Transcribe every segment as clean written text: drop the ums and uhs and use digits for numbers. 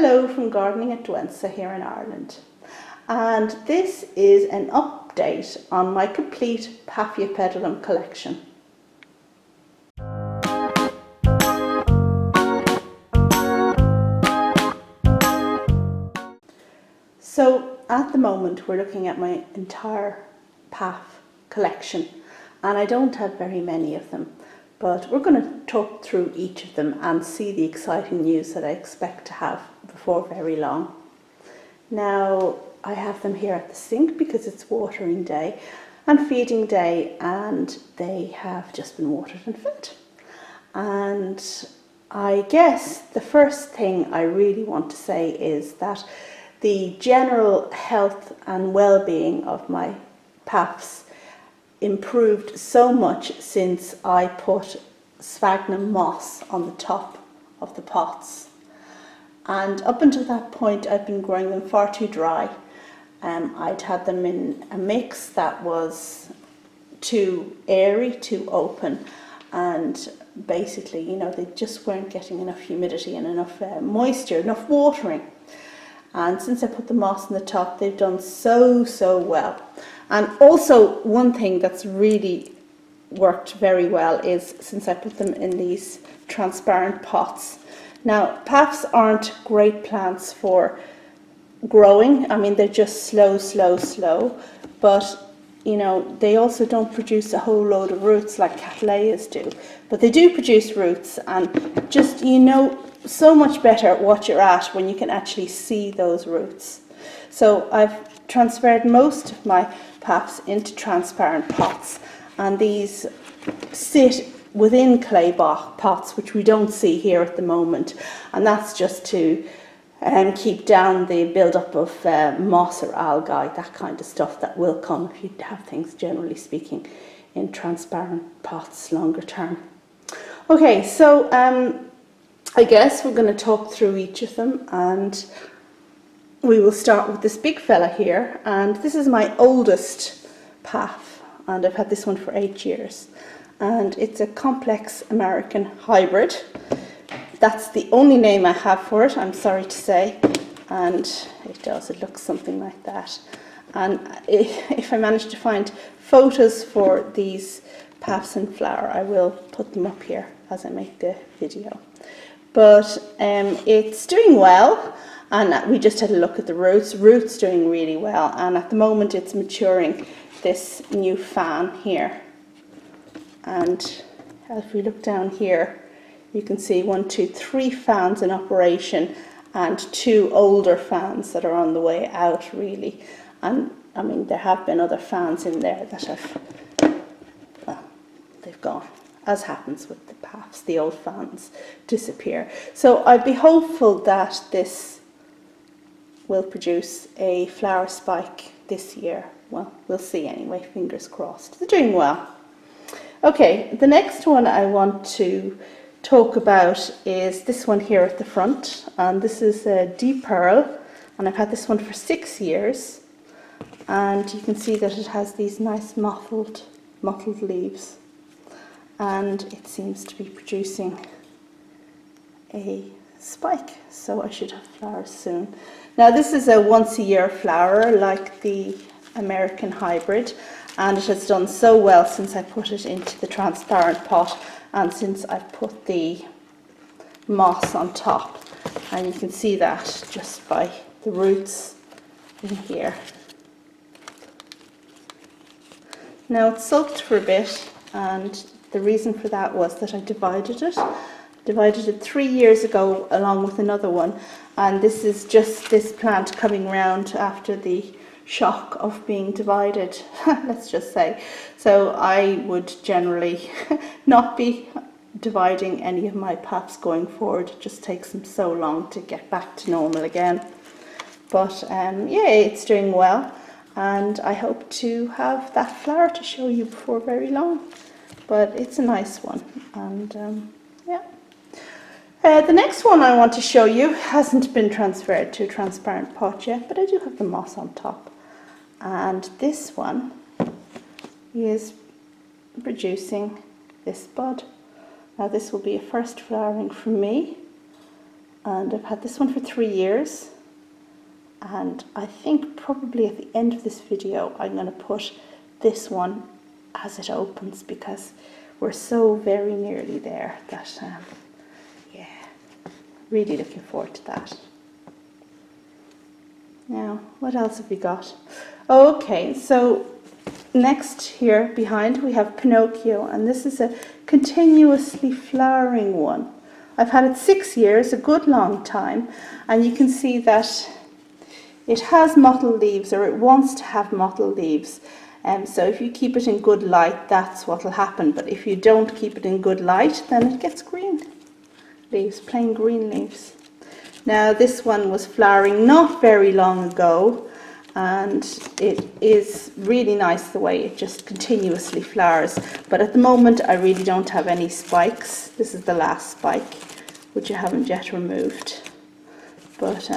Hello from Gardening at Douentza here in Ireland, and this is an update on my complete Paphiopedilum collection. So at the moment we're looking at my entire paph collection, and I don't have very many of them, but we're going to talk through each of them and see the exciting news that I expect to have before very long. Now, I have them here at the sink because it's watering day and feeding day, and they have just been watered and fed. And I guess the first thing I really want to say is that the general health and well-being of my paphs improved so much since I put sphagnum moss on the top of the pots. And up until that point I'd been growing them far too dry. I'd had them in a mix that was too airy, too open, and basically, you know, they just weren't getting enough humidity and enough moisture, enough watering. And since I put the moss on the top, they've done so well. And also, one thing that's really worked very well is since I put them in these transparent pots. Now, paphs aren't great plants for growing. I mean, they're just slow, but you know, they also don't produce a whole load of roots like cattleyas do. But they do produce roots, and just, you know, so much better what you're at when you can actually see those roots. So I've transferred most of my paphs into transparent pots, and these sit within clay pots, which we don't see here at the moment, and that's just to keep down the build-up of moss or algae, that kind of stuff that will come if you have things, generally speaking, in transparent pots longer term. Okay, so I guess we're going to talk through each of them, and we will start with this big fella here, and this is my oldest paph, and I've had this one for 8 years, and it's a complex American hybrid. That's the only name I have for it, I'm sorry to say, and it looks something like that. And if I manage to find photos for these paphs in flower, I will put them up here as I make the video. But it's doing well, and we just had a look at the roots. Roots doing really well, and at the moment it's maturing this new fan here. And if we look down here, you can see 1, 2, 3 fans in operation, and 2 older fans that are on the way out, really. And I mean, there have been other fans in there that have, well, they've gone. As happens with the paphs, the old fans disappear. So I'd be hopeful that this will produce a flower spike this year. Well, we'll see anyway, fingers crossed. They're doing well. Okay, the next one I want to talk about is this one here at the front, and this is a Deperle, and I've had this one for 6 years, and you can see that it has these nice mottled leaves, and it seems to be producing a spike, so I should have flowers soon. Now, this is a once-a-year flower like the American hybrid, and it has done so well since I put it into the transparent pot and since I've put the moss on top, and you can see that just by the roots in here. Now, it's soaked for a bit, and the reason for that was that I divided it 3 years ago along with another one, and this is just this plant coming round after the shock of being divided, let's just say. So I would generally not be dividing any of my paphs going forward. It just takes them so long to get back to normal again. But yeah, it's doing well, and I hope to have that flower to show you before very long. But it's a nice one, and yeah. The next one I want to show you hasn't been transferred to a transparent pot yet, but I do have the moss on top. And this one is producing this bud. Now, this will be a first flowering from me, And I've had this one for 3 years, and I think probably at the end of this video I'm going to put this one as it opens, because we're so very nearly there that yeah, really looking forward to that. Now, what else have we got? Okay, so next here behind we have Pinocchio, and this is a continuously flowering one. I've had it 6 years, a good long time, and you can see that it has mottled leaves, or it wants to have mottled leaves. So if you keep it in good light, that's what will happen. But if you don't keep it in good light, then it gets green leaves, plain green leaves. Now this one was flowering not very long ago, and it is really nice the way it just continuously flowers. But at the moment I really don't have any spikes. This is the last spike, which I haven't yet removed. But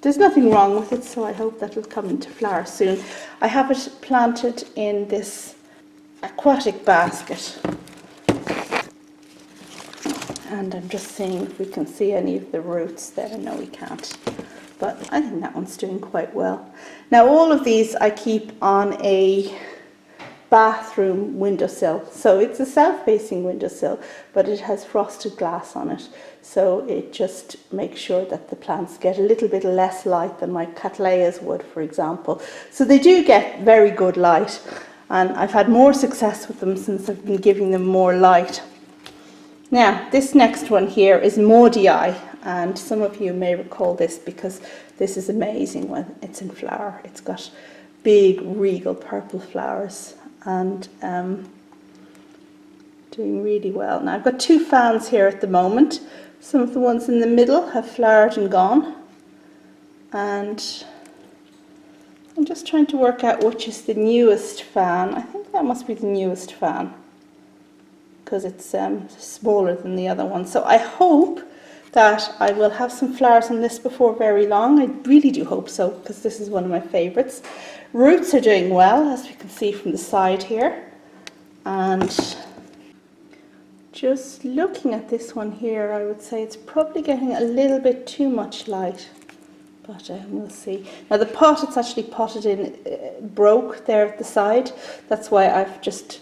there's nothing wrong with it, so I hope that will come into flower soon. I have it planted in this aquatic basket, and I'm just seeing if we can see any of the roots there. No, we can't, but I think that one's doing quite well. Now all of these I keep on a bathroom windowsill, so it's a south-facing windowsill, but it has frosted glass on it, so it just makes sure that the plants get a little bit less light than my cattleyas would, for example. So they do get very good light, and I've had more success with them since I've been giving them more light. Now this next one here is Maudiae, and some of you may recall this because this is amazing when it's in flower. It's got big regal purple flowers, and doing really well. Now I've got 2 fans here at the moment. Some of the ones in the middle have flowered and gone, and I'm just trying to work out which is the newest fan. I think that must be the newest fan, because it's smaller than the other one. So I hope that I will have some flowers on this before very long. I really do hope so, because this is one of my favourites. Roots are doing well, as we can see from the side here. And just looking at this one here, I would say it's probably getting a little bit too much light, but we'll see. Now the pot it's actually potted in broke there at the side. That's why I've just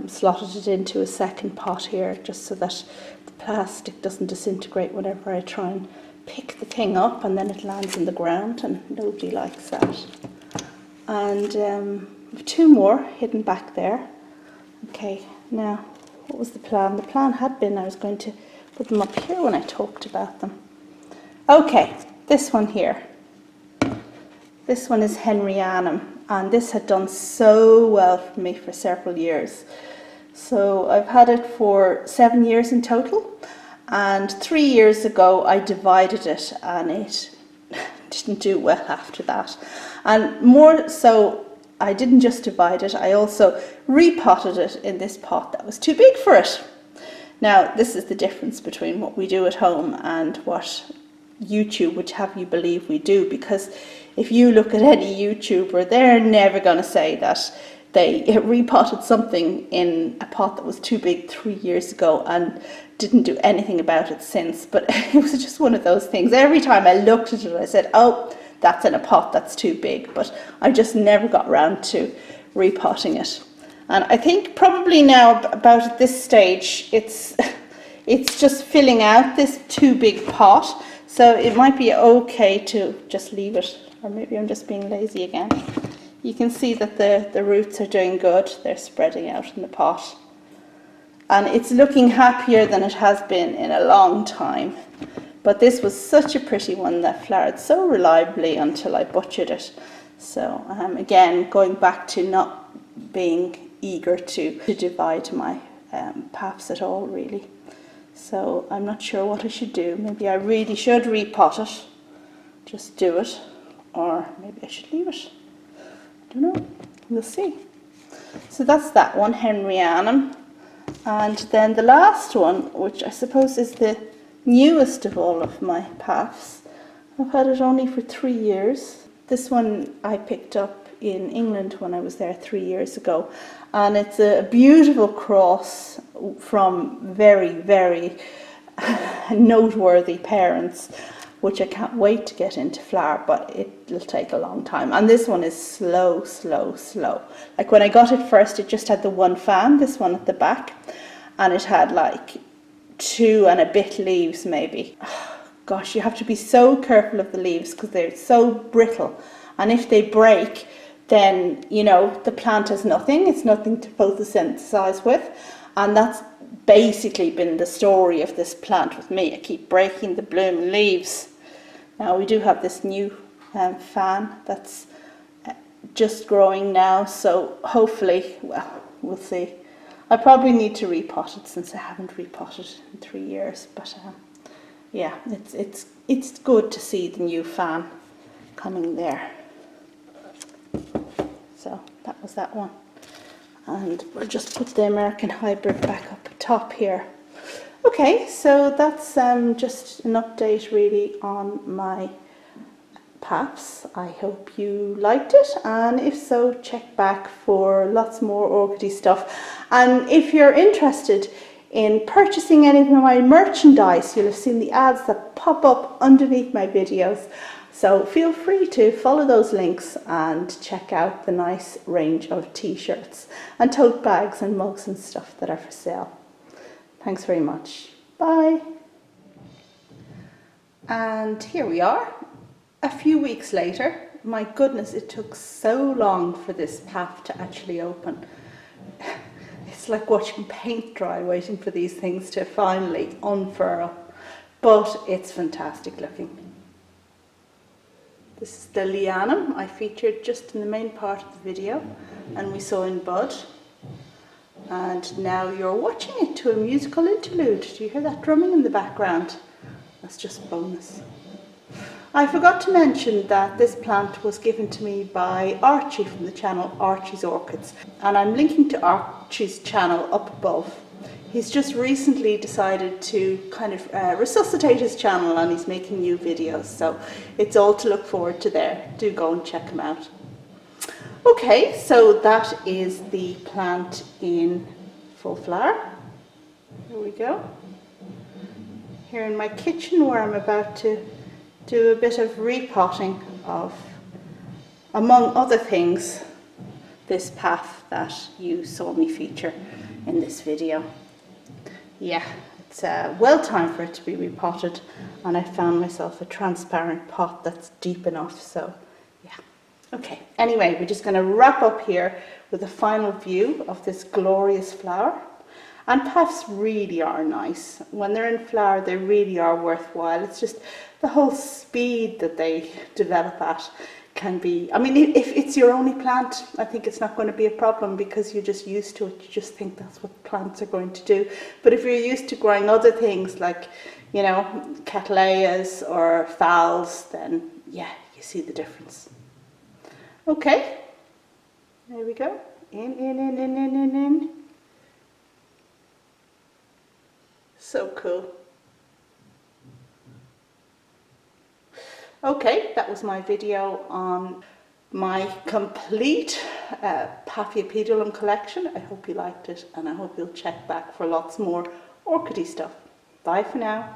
slotted it into a second pot here, just so that the plastic doesn't disintegrate whenever I try and pick the thing up, and then it lands in the ground, and nobody likes that. And 2 more hidden back there. Okay, now what was the plan? The plan had been I was going to put them up here when I talked about them. Okay, this one here. This one is henryanum, and this had done so well for me for several years. So I've had it for 7 years in total, and 3 years ago I divided it, and it didn't do well after that. And more so, I didn't just divide it, I also repotted it in this pot that was too big for it. Now this is the difference between what we do at home and what YouTube would have you believe we do, because if you look at any YouTuber, they're never going to say that they repotted something in a pot that was too big 3 years ago and didn't do anything about it since. But it was just one of those things. Every time I looked at it, I said, oh, that's in a pot that's too big. But I just never got around to repotting it. And I think probably now about at this stage, it's just filling out this too big pot. So it might be okay to just leave it, or maybe I'm just being lazy again. You can see that the roots are doing good. They're spreading out in the pot. And it's looking happier than it has been in a long time. But this was such a pretty one that flowered so reliably until I butchered it. So again, going back to not being eager to divide my paphs at all, really. So I'm not sure what I should do. Maybe I really should repot it, just do it, or maybe I should leave it. I don't know, we'll see. So that's that one, henryanum. And then the last one, which I suppose is the newest of all of my paphs. I've had it only for 3 years. This one I picked up in England when I was there 3 years ago, and it's a beautiful cross from very, very noteworthy parents, which I can't wait to get into flower, but it'll take a long time. And this one is slow, slow, slow. Like when I got it first, it just had the one fan, this one at the back, and it had like 2 and a bit leaves maybe. Gosh, you have to be so careful of the leaves because they're so brittle, and if they break, then you know the plant has nothing. It's nothing to photosynthesize with, and that's basically been the story of this plant with me. I keep breaking the blooming leaves. Now we do have this new fan that's just growing now, so hopefully, well, we'll see. I probably need to repot it since I haven't repotted in 3 years, but yeah, it's good to see the new fan coming there. So that was that one, and we'll just put the American hybrid back up top here. Okay, so that's just an update really on my paphs. I hope you liked it, and if so, check back for lots more orchidee stuff. And if you're interested in purchasing any of my merchandise, you'll have seen the ads that pop up underneath my videos. So feel free to follow those links and check out the nice range of t-shirts and tote bags and mugs and stuff that are for sale. Thanks very much. Bye. And here we are, a few weeks later. My goodness, it took so long for this paph to actually open. It's like watching paint dry, waiting for these things to finally unfurl. But it's fantastic looking. This is the Leeanum I featured just in the main part of the video, and we saw in bud. And now you're watching it to a musical interlude. Do you hear that drumming in the background? That's just bonus. I forgot to mention that this plant was given to me by Archie from the channel Archie's Orchids, and I'm linking to Archie's channel up above. He's just recently decided to kind of resuscitate his channel, and he's making new videos, so it's all to look forward to there. Do go and check him out. Okay, so that is the plant in full flower. Here we go. Here in my kitchen, where I'm about to do a bit of repotting of, among other things, this paph that you saw me feature in this video. Yeah, it's well time for it to be repotted, and I found myself a transparent pot that's deep enough, so yeah. Okay, anyway, we're just going to wrap up here with a final view of this glorious flower. And paphs really are nice. When they're in flower, they really are worthwhile. It's just the whole speed that they develop at can be, I mean, if it's your only plant, I think it's not going to be a problem because you're just used to it. You just think that's what plants are going to do. But if you're used to growing other things like, you know, cattleyas or phals, then yeah, you see the difference. Okay, there we go. In. So cool. Okay, that was my video on my complete Paphiopedilum collection. I hope you liked it, and I hope you'll check back for lots more orchidee stuff. Bye for now.